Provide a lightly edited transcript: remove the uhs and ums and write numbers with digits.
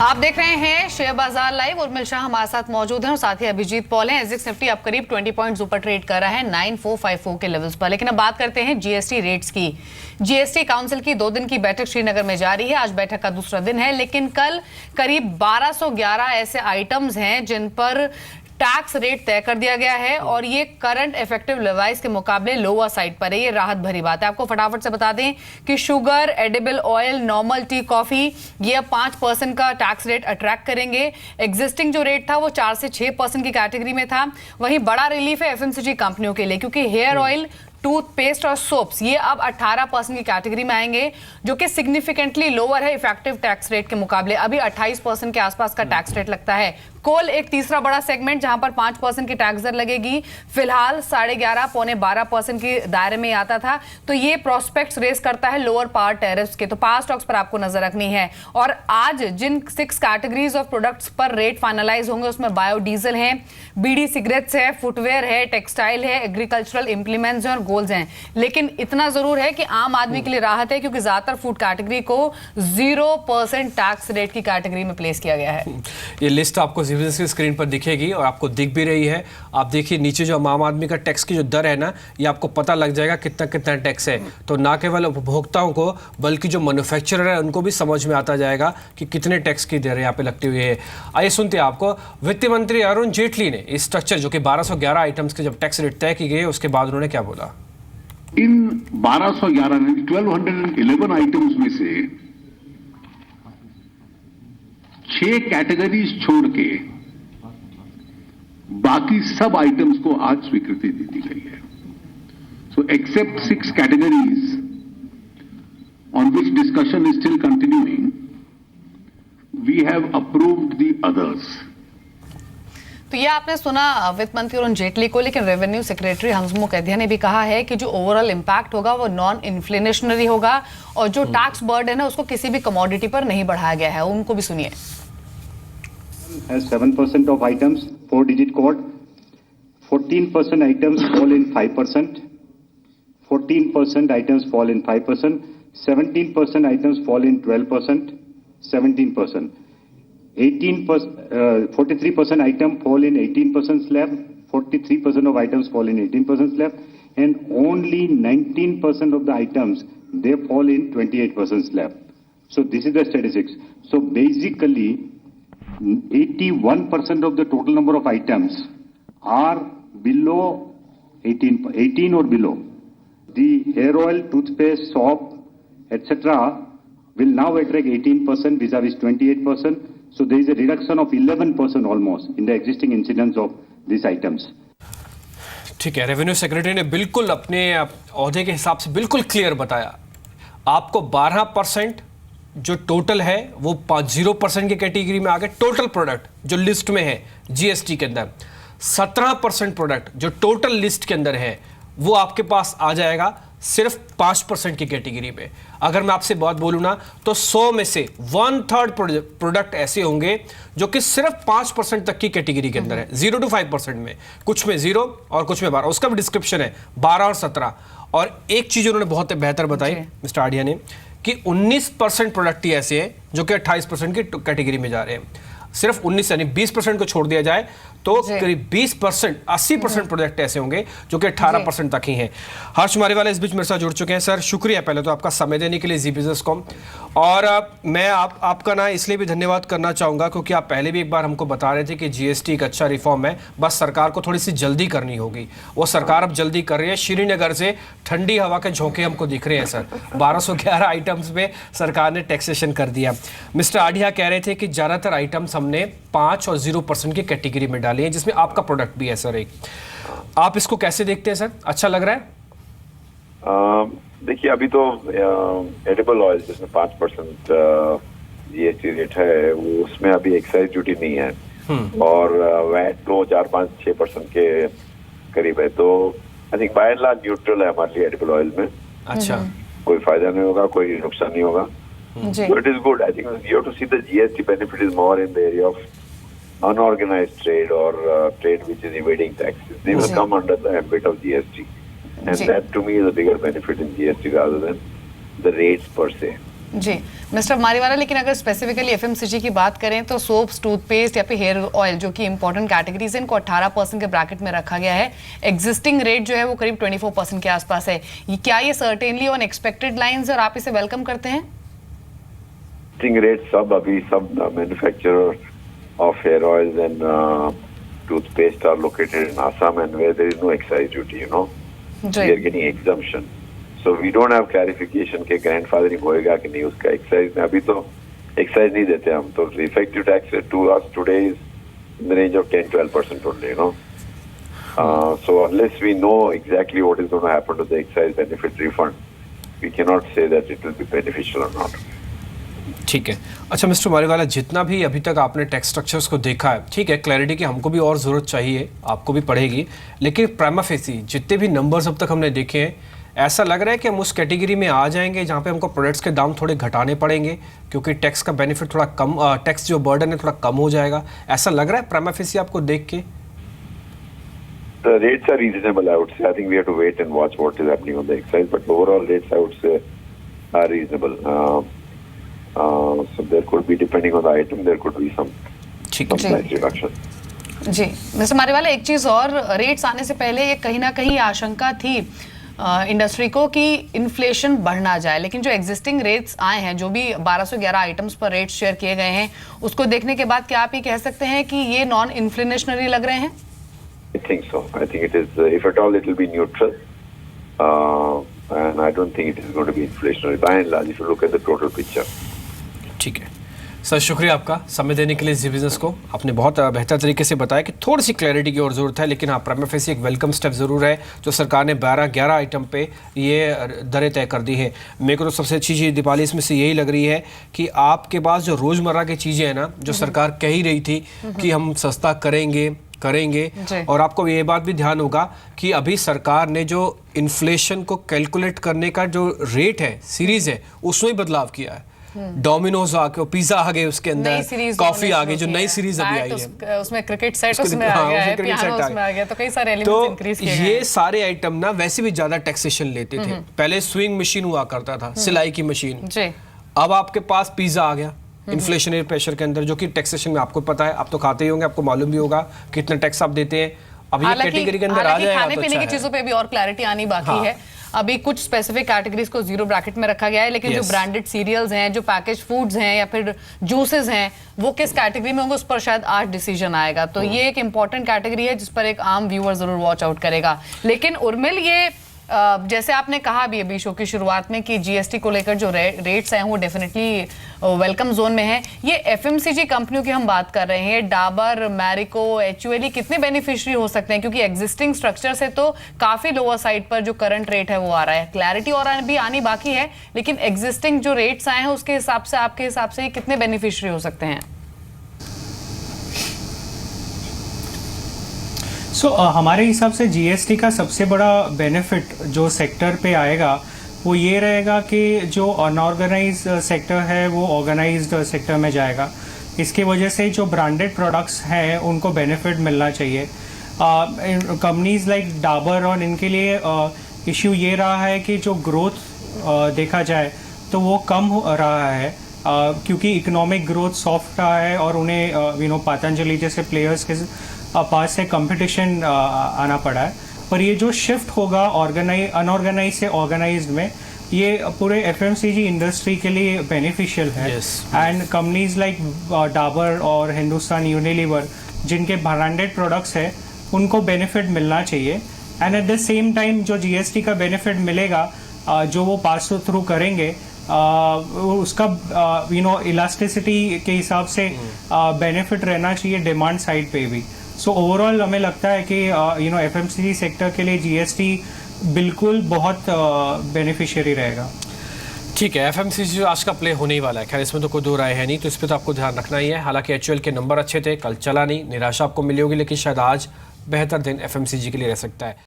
आप देख रहे हैं शेयर बाजार लाइव। उर्मिल शाह हमारे साथ मौजूद हैं और साथ ही अभिजीत पॉल हैं। एसजेएक्स निफ्टी अब करीब 20 पॉइंट्स ऊपर ट्रेड कर रहा है 9454 के लेवल्स पर। लेकिन अब बात करते हैं जीएसटी रेट्स की। जीएसटी काउंसिल की 2 दिन की बैठक श्रीनगर में जारी है। आज बैठक का दूसरा दिन है, लेकिन कल करीब 1211 ऐसे आइटम्स हैं जिन पर टैक्स रेट तय कर दिया गया है और ये करंट इफेक्टिव लेवाइज के मुकाबले लोअर साइड पर है। ये राहत भरी बात है। आपको फटाफट से बता दें कि sugar, edible oil, normal T, coffee ये अब 5% का टैक्स रेट अट्रैक्ट करेंगे। एग्जिस्टिंग जो रेट था वो 4 से 6% की कैटेगरी में था। वहीं बड़ा रिलीफ है एफएमसीजी कंपनियों के लिए, क्योंकि हेयर ऑयल, टूथपेस्ट और सोप्स ये अब 18% की कैटेगरी में आएंगे, जो कि सिग्निफिकेंटली लोअर है इफेक्टिव टैक्स रेट के मुकाबले। अभी 28% के आसपास का टैक्स रेट लगता है। कोल एक तीसरा बड़ा सेगमेंट जहां पर 5% की टैक्स दर लगेगी, फिलहाल 11.5 पौने 12% के दायरे में आता था। तो ये प्रोस्पेक्ट्स रेस करता है लोअर पावर टैरिफ्स के। तो पावर स्टॉक्स पर आपको नजर रखनी है। और आज जिन 6 कैटेगरीज ऑफ प्रोडक्ट्स पर रेट फाइनलाइज होंगे उसमें बायोडीजल है, बीड़ी सिगरेट्स है, फुटवेयर है, टेक्सटाइल है, एग्रीकल्चरल इंप्लीमेंट्स हैं और गोल्स हैं। लेकिन इतना जरूर है कि आम आदमी के लिए राहत है, क्योंकि ज्यादातर फूड कैटेगरी को 0% टैक्स रेट की कैटेगरी में प्लेस किया गया है। ये लिस्ट आपको की स्क्रीन पर दिखेगी और आपको दिख भी रही है। आप देखिए नीचे जो आम आदमी का टैक्स की जो दर है ना, ये आपको पता लग जाएगा कितना कितना टैक्स है। तो ना केवल उपभोक्ताओं को बल्कि जो मैन्युफैक्चरर है उनको भी समझ में आता जाएगा कि कितने टैक्स की दर यहाँ पे लगती हुई है। आइए सुनते हैं आपको। वित्त मंत्री अरुण जेटली ने इस स्ट्रक्चर जो कि 1211 आइटम्स के जब टैक्स रेट तय की गई उसके बाद उन्होंने क्या बोला। इन 1211 आइटम्स में से 6 कैटेगरीज छोड़ के बाकी सब आइटम्स को आज स्वीकृति दे दी गई है। So except 6 categories on which discussion is still continuing, we have approved the others. तो ये आपने सुना वित्त मंत्री अरुण जेटली को, लेकिन रेवेन्यू सेक्रेटरी हंसमुख अय्यर ने भी कहा है कि जो ओवरऑल इंपैक्ट होगा वो नॉन इन्फ्लेशनरी होगा और जो टैक्स बर्डन है उसको किसी भी कमोडिटी पर नहीं बढ़ाया गया है। उनको भी सुनिए। Has 7% of items 4-digit code, 14% items fall in 5%, 14% items fall in 5%, 17% items fall in 12%, 17%, 43% item fall in 18% slab, 43% of items fall in 18% slab, and only 19% of the items they fall in 28% slab. So this is the statistics. So basically 81% of the total number of items are below 18 or below. The hair oil, toothpaste, soap, etc. will now attract 18% vis-a-vis 28%. So there is a reduction of 11% almost in the existing incidence of these items. ठीक है, revenue secretary ने बिल्कुल अपने ओहदे के हिसाब से बिल्कुल क्लियर बताया। आपको 12% जो टोटल है वो 0% की कैटेगरी में आ गए। टोटल प्रोडक्ट जो लिस्ट में है जीएसटी के अंदर, 17% प्रोडक्ट जो टोटल लिस्ट के अंदर है वो आपके पास आ जाएगा सिर्फ 5% की कैटेगरी में। अगर मैं आपसे बात बोलूँ ना तो 100 में से 1/3 प्रोडक्ट ऐसे होंगे जो कि सिर्फ 5% तक की कैटेगरी के अंदर है, 0 to 5% में। कुछ में 0 और कुछ में 12। उसका भी डिस्क्रिप्शन है 12 और 17। और एक चीज उन्होंने बहुत बेहतर बताई मिस्टर आडिया ने कि 19% प्रोडक्ट ही ऐसे हैं जो कि 28% की कैटेगरी में जा रहे हैं। सिर्फ 19 यानी 20% को छोड़ दिया जाए तो करीब 20%, 80% प्रोडक्ट ऐसे होंगे जो कि 18% तक ही हैं। हर्ष मारीवाला इस बीच मेरे साथ जुड़ चुके हैं। सर शुक्रिया पहले तो आपका समय देने के लिए जी बिजनेस कॉम। और मैं आपका ना इसलिए भी धन्यवाद करना चाहूँगा क्योंकि आप पहले भी एक बार हमको बता रहे थे कि जीएसटी एक अच्छा रिफॉर्म है, बस सरकार को थोड़ी सी जल्दी करनी होगी। वो सरकार अब जल्दी कर रही है। श्रीनगर से ठंडी हवा के झोंके हमको दिख रहे हैं सर। 1211 आइटम्स में सरकार ने टैक्सेशन कर दिया। मिस्टर आडिया कह रहे थे कि ज़्यादातर आइटम्स हमने 5 और 0% की कैटेगरी में डाली है, जिसमें आपका प्रोडक्ट भी है सर एक। आप इसको कैसे देखते हैं सर, अच्छा लग रहा है? देखिए अभी तो एडिबल ऑयल जिसमें 5% जीएसटी रेट है वो उसमें अभी एक्साइज ड्यूटी नहीं है और वैट 2, 4, 5, 6% के करीब है। तो I think by and large neutral है हमारे लिए एडिबल ऑयल में। अच्छा, कोई फायदा नहीं होगा, कोई नुकसान नहीं होगा। So it is good. I think you have to see the GST benefit is more in the area of unorganized trade or trade which is evading taxes. They will come under the ambit of GST. And that to me is a bigger benefit in GST rather than the rates per se. जी mister Mariwala, लेकिन अगर specifically FMCG की बात करें तो soaps, toothpaste या फिर hair oil जो कि इंपॉर्टेंट कैटेगरीज हैं, इनको 18% के ब्रैकेट में रखा गया है। एग्जिस्टिंग रेट जो है वो करीब 24% के आसपास है। क्या ये सर्टेनली ऑन एक्सपेक्टेड लाइंस और आप इसे वेलकम करते हैं? रेट सब अभी सब manufacturer of hair oils and toothpaste are located in Assam and where there is no excise duty, we are getting exemption. So we don't have clarification के grandfathering होएगा कि नहीं उसका एक्साइज में। अभी तो एक्साइज नहीं देते हम, तो effective tax to us today is in the range of 10-12% only, So unless we know exactly what is going to happen to the excise benefit refund, we cannot say that it will be beneficial or not. ठीक है। अच्छा mister Mariwala, जितना भी अभी तक आपने tax structures को देखा है, ठीक है, क्लैरिटी की हमको भी और ज़रूरत चाहिए, आपको भी पड़ेगी, लेकिन प्राइमा फेसी जितने भी नंबर्स अब तक हमने देखे हैं, ऐसा लग रहा है कि हम उस कैटेगरी में आ जाएंगे जहाँ पे हमको प्रोडक्ट्स के दाम थोड़े घटाने पड़ेंगे क्योंकि टैक्स का बेनिफिट थोड़ा कम, टैक्स जो बर्डन है थोड़ा कम हो जाएगा, ऐसा लग रहा है प्राइमा फेसी आपको देख के? The rates are reasonable, I would say. I think we have to wait and watch what is happening on the excise, but overall rates, I would say, are reasonable. So there could be, depending on the item, there could be some price reduction. जी mister Mariwala, एक चीज़ और, rates आने से पहले ये कहीं ना कहीं आशंका थी इंडस्ट्री को कि इन्फ्लेशन बढ़ ना जाए, लेकिन जो एग्जिस्टिंग रेट्स आए हैं, जो भी 1211 आइटम्स पर रेट्स शेयर किए गए हैं, उसको देखने के बाद क्या आप ये कह सकते हैं कि ये नॉन इन्फ्लेशनरी लग रहे हैं? I think so. I think it is, if at all, it will be neutral. And I don't think it is going to be inflationary. By and large, if you look at the total picture. ठीक है sir, शुक्रिया आपका समय देने के लिए इस business को। आपने बहुत बेहतर तरीके से बताया कि थोड़ी सी क्लैरिटी की और ज़रूरत है, लेकिन हाँ, प्राइमा फेसी एक वेलकम स्टेप ज़रूर है जो सरकार ने 12-11 आइटम पे ये दरें तय कर दी है। मेरे को तो सबसे अच्छी चीज़ दीपाली इसमें से यही लग रही है कि आपके पास जो रोज़मर्रा की चीज़ें हैं ना, जो सरकार कह ही रही थी कि हम सस्ता करेंगे, और आपको ये बात भी ध्यान होगा कि अभी सरकार ने जो इन्फ्लेशन को कैलकुलेट करने का जो रेट है, सीरीज है, उसमें बदलाव किया है। डोमिनोज आ गए, पिज्जा आ गए, उसके अंदर कॉफी आ गई, जो नई सीरीज अभी आई है, उसमें क्रिकेट सेट उसमें आ गया है, पियानो उसमें आ गया, तो कई सारे एलिमेंट्स इंक्रीज किए गए। ये सारे आइटम ना वैसे भी ज्यादा टैक्सेशन लेते थे। पहले स्विंग मशीन हुआ करता था, सिलाई की मशीन, अब आपके पास पिज्जा आ गया इन्फ्लेशनरी प्रेशर के अंदर, जो कि टैक्सेशन में आपको पता है, आप तो खाते ही होंगे, आपको मालूम भी होगा कितना टैक्स आप देते हैं। अब ये कैटेगरी के अंदर आ जाएगा, खाने पीने की चीजों पे भी और क्लैरिटी आनी बाकी है। अभी कुछ स्पेसिफिक कैटेगरीज को जीरो ब्रैकेट में रखा गया है, लेकिन जो ब्रांडेड सीरियल्स हैं, जो पैकेज फूड्स हैं या फिर जूसेस हैं, वो किस कैटेगरी में होंगे उस पर शायद आज डिसीजन आएगा। तो ये एक इंपॉर्टेंट कैटेगरी है जिस पर एक आम व्यूअर जरूर वॉच आउट करेगा। लेकिन उर्मिल, ये जैसे आपने कहा भी अभी शो की शुरुआत में कि जीएसटी को लेकर जो रेट्स हैं वो डेफिनेटली वेलकम जोन में है। ये एफएमसीजी कंपनियों की हम बात कर रहे हैं, डाबर, मैरिको, एचयूएल, कितने बेनिफिशियरी हो सकते हैं? क्योंकि एग्जिस्टिंग स्ट्रक्चर से तो काफी लोअर साइड पर जो करंट रेट है वो आ रहा है। क्लैरिटी और भी आनी बाकी है, लेकिन एग्जिस्टिंग जो रेट्स आए हैं उसके हिसाब से, आपके हिसाब से कितने बेनिफिशियरी हो सकते हैं? हमारे हिसाब से जीएसटी का सबसे बड़ा बेनिफिट जो सेक्टर पे आएगा वो ये रहेगा कि जो अनऑर्गेनाइज सेक्टर है वो ऑर्गेनाइज्ड सेक्टर में जाएगा। इसकी वजह से जो ब्रांडेड प्रोडक्ट्स हैं उनको बेनिफिट मिलना चाहिए। कंपनीज लाइक डाबर और इनके लिए इश्यू ये रहा है कि जो ग्रोथ देखा जाए तो वो कम हो रहा है क्योंकि इकोनॉमिक ग्रोथ सॉफ्ट रहा है और उन्हें पतंजलि जैसे प्लेयर्स के पास से कंपटीशन आना पड़ा है। पर ये जो शिफ्ट होगा अनऑर्गेनाइज से ऑर्गेनाइज्ड में, ये पूरे एफएमसीजी इंडस्ट्री के लिए बेनिफिशियल है। एंड कंपनीज लाइक डाबर और हिंदुस्तान यूनिलीवर जिनके ब्रांडेड प्रोडक्ट्स है उनको बेनिफिट मिलना चाहिए। And at the same time जो जीएसटी का बेनिफिट मिलेगा जो वो पास थ्रू करेंगे उसका इलास्टिसिटी के हिसाब से बेनिफिट रहना चाहिए डिमांड साइड पे भी। सो ओवरऑल हमें लगता है कि एफएमसीजी सेक्टर के लिए जीएसटी बिल्कुल बहुत बेनिफिशियरी रहेगा। ठीक है, एफएमसीजी आज का प्ले होने ही वाला है, खैर इसमें तो कोई दो राय है नहीं, तो इस पर तो आपको ध्यान रखना ही है। हालांकि एचयूएल के नंबर अच्छे थे, कल चला नहीं, निराशा आपको मिली होगी, लेकिन शायद आज बेहतर दिन एफएमसीजी के लिए रह सकता है।